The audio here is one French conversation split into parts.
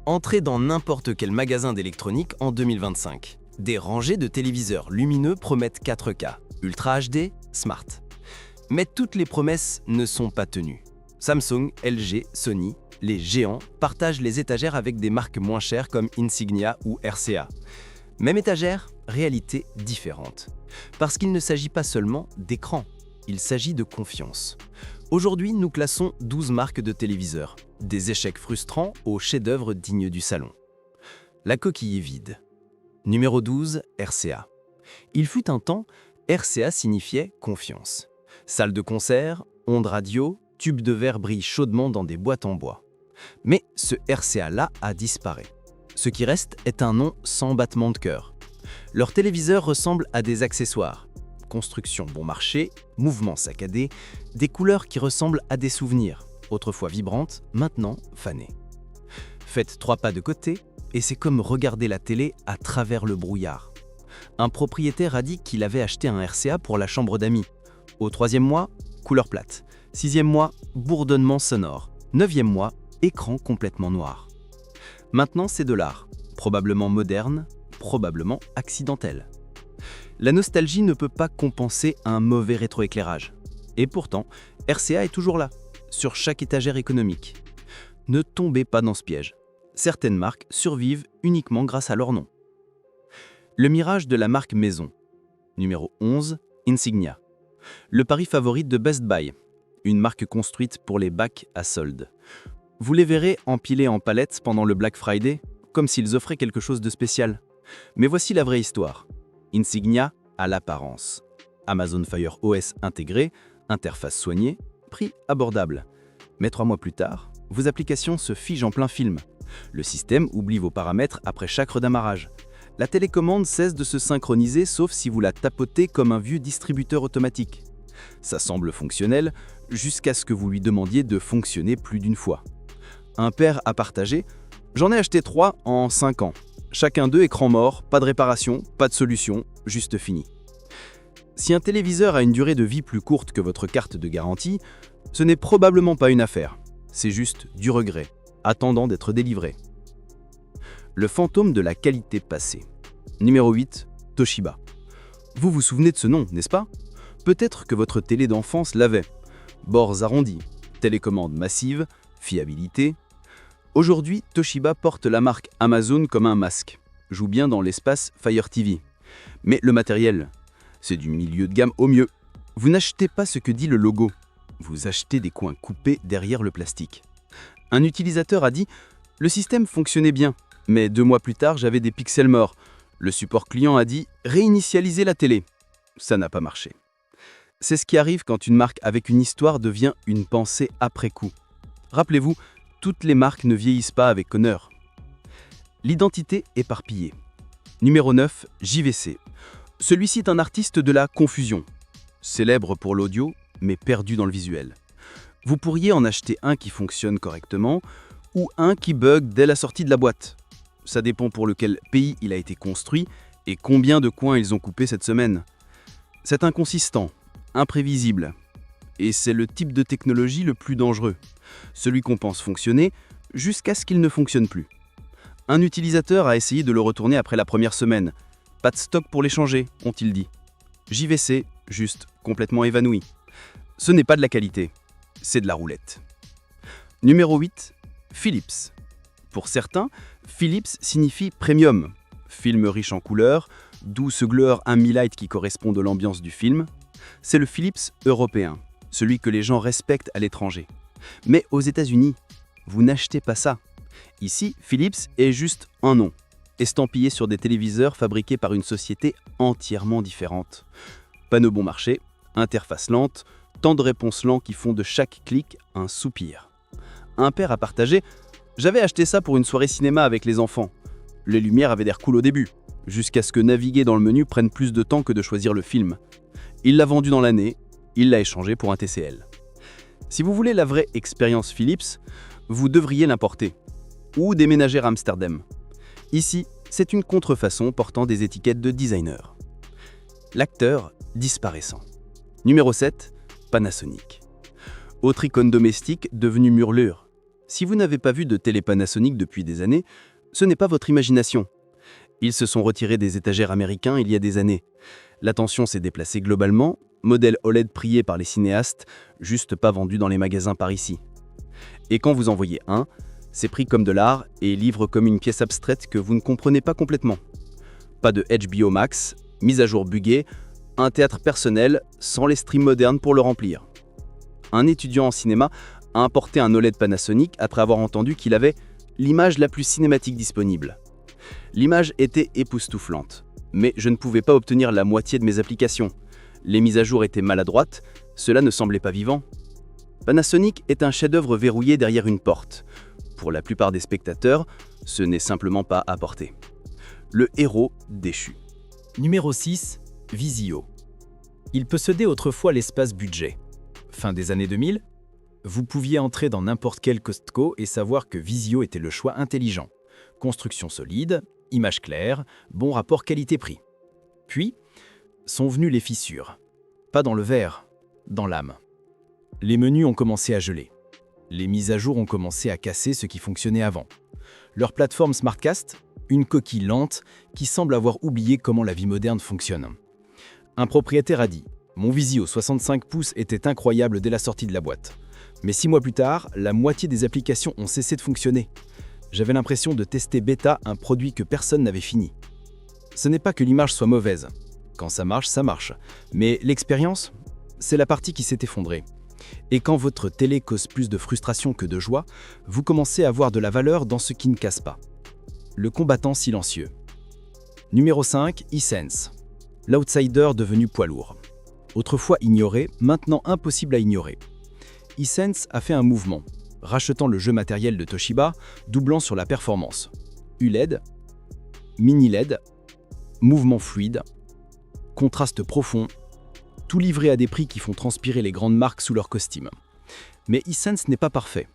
Entrez dans n'importe quel magasin d'électronique en 2025. Des rangées de téléviseurs lumineux promettent 4K, Ultra HD, Smart. Mais toutes les promesses ne sont pas tenues. Samsung, LG, Sony, les géants partagent les étagères avec des marques moins chères comme Insignia ou RCA. Même étagère, réalité différente. Parce qu'il ne s'agit pas seulement d'écran, il s'agit de confiance. Aujourd'hui, nous classons 12 marques de téléviseurs, des échecs frustrants aux chefs-d'œuvre dignes du salon. La coquille est vide. Numéro 12, RCA. Il fut un temps, RCA signifiait confiance. Salle de concert, ondes radio, tubes de verre brillent chaudement dans des boîtes en bois. Mais ce RCA-là a disparu. Ce qui reste est un nom sans battement de cœur. Leurs téléviseurs ressemblent à des accessoires. Construction bon marché, mouvements saccadés, des couleurs qui ressemblent à des souvenirs, autrefois vibrantes, maintenant fanées. Faites 3 pas de côté, et c'est comme regarder la télé à travers le brouillard. Un propriétaire a dit qu'il avait acheté un RCA pour la chambre d'amis. Au 3e mois, couleur plate. 6e mois, bourdonnement sonore. 9e mois, écran complètement noir. Maintenant, c'est de l'art, probablement moderne, probablement accidentel. La nostalgie ne peut pas compenser un mauvais rétroéclairage. Et pourtant, RCA est toujours là, sur chaque étagère économique. Ne tombez pas dans ce piège. Certaines marques survivent uniquement grâce à leur nom. Le mirage de la marque maison. Numéro 11, Insignia. Le pari favori de Best Buy, une marque construite pour les bacs à soldes. Vous les verrez empilés en palettes pendant le Black Friday, comme s'ils offraient quelque chose de spécial. Mais voici la vraie histoire. Insignia à l'apparence. Amazon Fire OS intégré, interface soignée, prix abordable. Mais 3 mois plus tard, vos applications se figent en plein film. Le système oublie vos paramètres après chaque redémarrage. La télécommande cesse de se synchroniser sauf si vous la tapotez comme un vieux distributeur automatique. Ça semble fonctionnel jusqu'à ce que vous lui demandiez de fonctionner plus d'une fois. Un père a partagé « J'en ai acheté 3 en 5 ans. Chacun d'eux écran mort, pas de réparation, pas de solution, juste fini. » Si un téléviseur a une durée de vie plus courte que votre carte de garantie, ce n'est probablement pas une affaire. C'est juste du regret, attendant d'être délivré. Le fantôme de la qualité passée. Numéro 8, Toshiba. Vous vous souvenez de ce nom, n'est-ce pas? Peut-être que votre télé d'enfance l'avait. Bords arrondis, télécommande massive, fiabilité. Aujourd'hui, Toshiba porte la marque Amazon comme un masque. Joue bien dans l'espace Fire TV. Mais le matériel, c'est du milieu de gamme au mieux. Vous n'achetez pas ce que dit le logo. Vous achetez des coins coupés derrière le plastique. Un utilisateur a dit « Le système fonctionnait bien, mais 2 mois plus tard, j'avais des pixels morts. » Le support client a dit « Réinitialisez la télé. » Ça n'a pas marché. C'est ce qui arrive quand une marque avec une histoire devient une pensée après coup. Rappelez-vous, toutes les marques ne vieillissent pas avec honneur. L'identité éparpillée. Numéro 9, JVC. Celui-ci est un artiste de la confusion. Célèbre pour l'audio, mais perdu dans le visuel. Vous pourriez en acheter un qui fonctionne correctement ou un qui bug dès la sortie de la boîte. Ça dépend pour lequel pays il a été construit et combien de coins ils ont coupé cette semaine. C'est inconsistant, imprévisible. Et c'est le type de technologie le plus dangereux. Celui qu'on pense fonctionner jusqu'à ce qu'il ne fonctionne plus. Un utilisateur a essayé de le retourner après la première semaine. Pas de stock pour l'échanger, ont-ils dit. JVC, juste complètement évanoui. Ce n'est pas de la qualité, c'est de la roulette. Numéro 8, Philips. Pour certains, Philips signifie premium. Film riche en couleurs, douce gloire ambilight qui correspond à l'ambiance du film. C'est le Philips européen, celui que les gens respectent à l'étranger. Mais aux États-Unis, vous n'achetez pas ça. Ici, Philips est juste un nom, estampillé sur des téléviseurs fabriqués par une société entièrement différente. Panneau bon marché, interface lente, temps de réponse lent qui font de chaque clic un soupir. Un père a partagé « J'avais acheté ça pour une soirée cinéma avec les enfants. Les lumières avaient l'air cool au début, jusqu'à ce que naviguer dans le menu prenne plus de temps que de choisir le film. Il l'a vendu dans l'année, il l'a échangé pour un TCL. » Si vous voulez la vraie expérience Philips, vous devriez l'importer ou déménager à Amsterdam. Ici, c'est une contrefaçon portant des étiquettes de designer. L'acteur disparaissant. Numéro 7, Panasonic. Autre icône domestique devenue murlure. Si vous n'avez pas vu de télé Panasonic depuis des années, ce n'est pas votre imagination. Ils se sont retirés des étagères américains il y a des années. L'attention s'est déplacée globalement, modèle OLED prié par les cinéastes, juste pas vendu dans les magasins par ici. Et quand vous en voyez un, c'est pris comme de l'art et livre comme une pièce abstraite que vous ne comprenez pas complètement. Pas de HBO Max, mise à jour buggée, un théâtre personnel sans les streams modernes pour le remplir. Un étudiant en cinéma a importé un OLED Panasonic après avoir entendu qu'il avait l'image la plus cinématique disponible. L'image était époustouflante, mais je ne pouvais pas obtenir la moitié de mes applications. Les mises à jour étaient maladroites, cela ne semblait pas vivant. Panasonic est un chef-d'œuvre verrouillé derrière une porte. Pour la plupart des spectateurs, ce n'est simplement pas à portée. Le héros déchu. Numéro 6, Vizio. Il possédait autrefois l'espace budget. Fin des années 2000, vous pouviez entrer dans n'importe quel Costco et savoir que Vizio était le choix intelligent. Construction solide, image claire, bon rapport qualité-prix. Puis, sont venues les fissures. Pas dans le verre, dans l'âme. Les menus ont commencé à geler. Les mises à jour ont commencé à casser ce qui fonctionnait avant. Leur plateforme SmartCast, une coquille lente qui semble avoir oublié comment la vie moderne fonctionne. Un propriétaire a dit « Mon Vizio 65 pouces était incroyable dès la sortie de la boîte. Mais 6 mois plus tard, la moitié des applications ont cessé de fonctionner. J'avais l'impression de tester bêta un produit que personne n'avait fini. » Ce n'est pas que l'image soit mauvaise. Quand ça marche. Mais l'expérience, c'est la partie qui s'est effondrée. Et quand votre télé cause plus de frustration que de joie, vous commencez à voir de la valeur dans ce qui ne casse pas. Le combattant silencieux. Numéro 5, Hisense. L'outsider devenu poids lourd. Autrefois ignoré, maintenant impossible à ignorer. Hisense a fait un mouvement, rachetant le jeu matériel de Toshiba, doublant sur la performance. ULED, mini LED, mouvement fluide, contraste profond, tout livré à des prix qui font transpirer les grandes marques sous leur costume. Mais Hisense n'est pas parfait.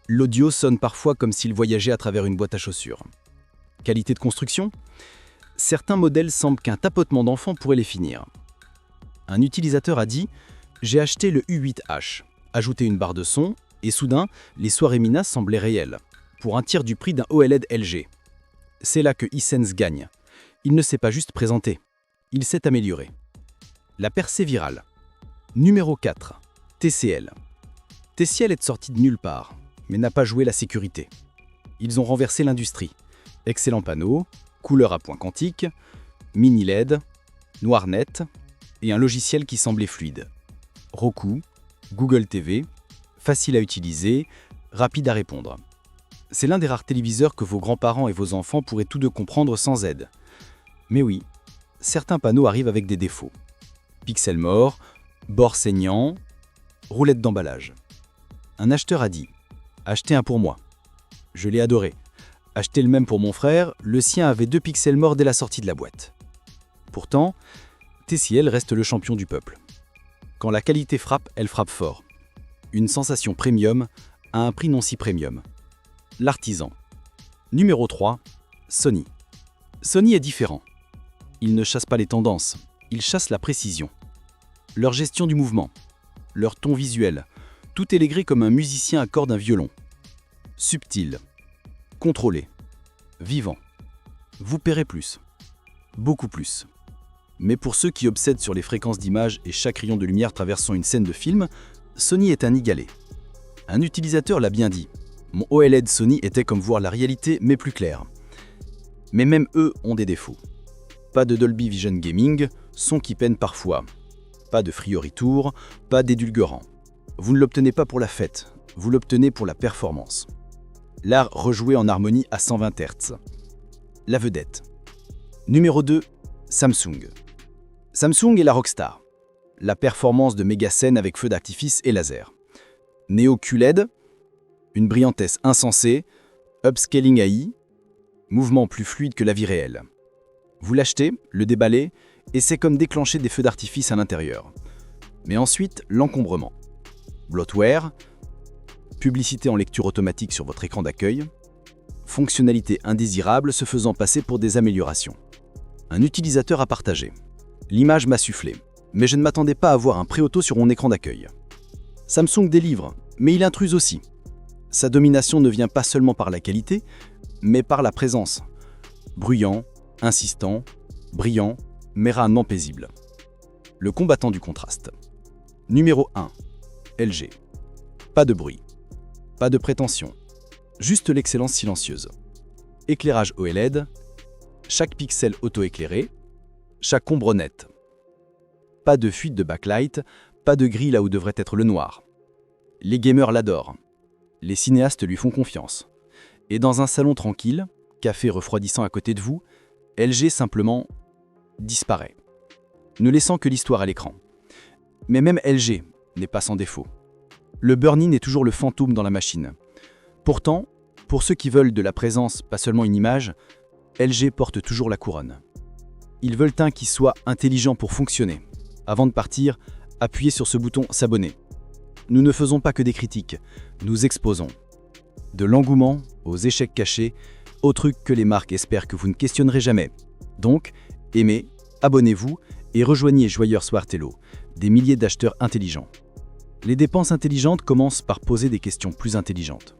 L'audio sonne parfois comme s'il voyageait à travers une boîte à chaussures. Qualité de construction ? Certains modèles semblent qu'un tapotement d'enfant pourrait les finir. Un utilisateur a dit « J'ai acheté le U8H, ajouté une barre de son, et soudain, les soirées Mina semblaient réelles, pour un tiers du prix d'un OLED LG. » C'est là que Hisense gagne. Il ne s'est pas juste présenté, il s'est amélioré. La percée virale. Numéro 4. TCL. TCL est sorti de nulle part, mais n'a pas joué la sécurité. Ils ont renversé l'industrie. Excellent panneau, couleur à point quantique, mini LED, noir net et un logiciel qui semblait fluide. Roku, Google TV, facile à utiliser, rapide à répondre. C'est l'un des rares téléviseurs que vos grands-parents et vos enfants pourraient tous deux comprendre sans aide. Mais oui, certains panneaux arrivent avec des défauts. Pixels morts, bord saignant, roulette d'emballage. Un acheteur a dit « Achetez un pour moi ». Je l'ai adoré. Acheté le même pour mon frère, le sien avait 2 pixels morts dès la sortie de la boîte. Pourtant, TCL reste le champion du peuple. Quand la qualité frappe, elle frappe fort. Une sensation premium à un prix non si premium. L'artisan. Numéro 3, Sony. Sony est différent. Ils ne chassent pas les tendances, ils chassent la précision. Leur gestion du mouvement, leur ton visuel, tout est légré comme un musicien accorde un violon. Subtil, contrôlé, vivant. Vous paierez plus, beaucoup plus. Mais pour ceux qui obsèdent sur les fréquences d'image et chaque rayon de lumière traversant une scène de film, Sony est inégalé. Un utilisateur l'a bien dit. Mon OLED Sony était comme voir la réalité mais plus claire. Mais même eux ont des défauts. Pas de Dolby Vision Gaming, son qui peine parfois. Pas de Free Tour, pas d'édulcorant. Vous ne l'obtenez pas pour la fête, vous l'obtenez pour la performance. L'art rejoué en harmonie à 120 Hz. La vedette. Numéro 2, Samsung. Samsung est la rockstar. La performance de méga scène avec feu d'artifice et laser. Neo QLED, une brillantesse insensée, upscaling AI, mouvement plus fluide que la vie réelle. Vous l'achetez, le déballez, et c'est comme déclencher des feux d'artifice à l'intérieur. Mais ensuite, l'encombrement. Bloatware, publicité en lecture automatique sur votre écran d'accueil, fonctionnalités indésirables se faisant passer pour des améliorations. Un utilisateur a partagé. L'image m'a sufflé, mais je ne m'attendais pas à voir un préauto sur mon écran d'accueil. Samsung délivre, mais il intruse aussi. Sa domination ne vient pas seulement par la qualité, mais par la présence. Bruyant, insistant, brillant, mais rarement paisible. Le combattant du contraste. Numéro 1. LG. Pas de bruit. Pas de prétention. Juste l'excellence silencieuse. Éclairage OLED. Chaque pixel auto-éclairé. Chaque ombre nette. Pas de fuite de backlight, pas de gris là où devrait être le noir. Les gamers l'adorent. Les cinéastes lui font confiance. Et dans un salon tranquille, café refroidissant à côté de vous, LG simplement disparaît, ne laissant que l'histoire à l'écran. Mais même LG n'est pas sans défaut. Le burn-in est toujours le fantôme dans la machine. Pourtant, pour ceux qui veulent de la présence, pas seulement une image, LG porte toujours la couronne. Ils veulent un qui soit intelligent pour fonctionner. Avant de partir, appuyez sur ce bouton « S'abonner ». Nous ne faisons pas que des critiques, nous exposons. De l'engouement aux échecs cachés, aux trucs que les marques espèrent que vous ne questionnerez jamais. Donc, aimez, abonnez-vous et rejoignez Joyeur Swartello, des milliers d'acheteurs intelligents. Les dépenses intelligentes commencent par poser des questions plus intelligentes.